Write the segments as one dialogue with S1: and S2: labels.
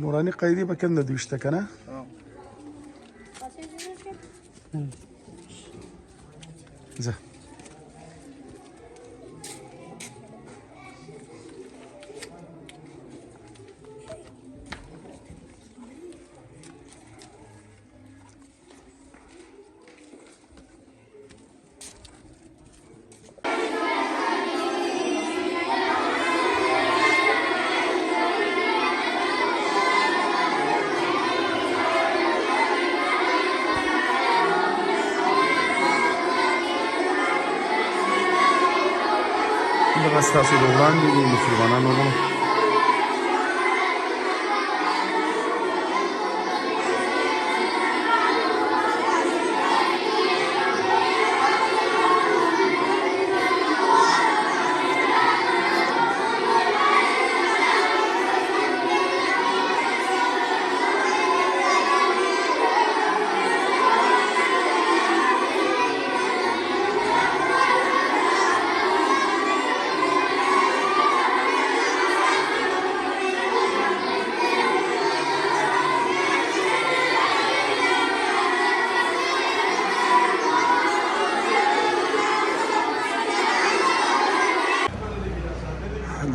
S1: نوراني قیدی به کوم د 20 کنه زه دغه ستاسو د وړاندې دي مسلمانانو وروڼو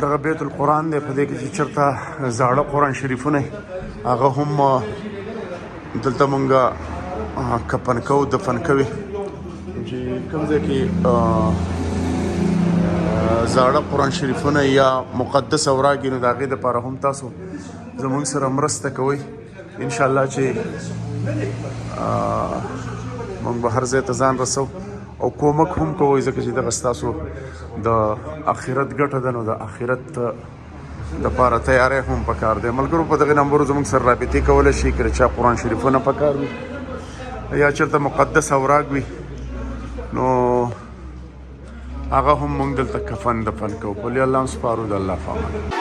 S1: دغه بیت القرآن دی په دې کې چې چېرته زاړه قرآن شریفونه هغه هم دلته مونږ کفن کوو دفن کوي چې کوم ځای کې زاړه قرآن شریفونه یا مقدس اوراق نو د هغې دپاره هم تاسو زموږ سره مرسته کوئ انشاءالله چې مونږ به هر ځای ته ځان رسو او کومک هم کوئ ځکه چې دغه ستاسو د آخرت ګټه ده نو د آخرت دپاره تیاری هم پکار دی ملګرو په دغې نمبرو زموږ سره رابطې کولی شي که چا قرآن شریفونه پکار وي یا چېرته مقدس اوراق وي نو هغه هم موږ دلته کفن دفن کوو پلي الله هم سپارو د الله په امان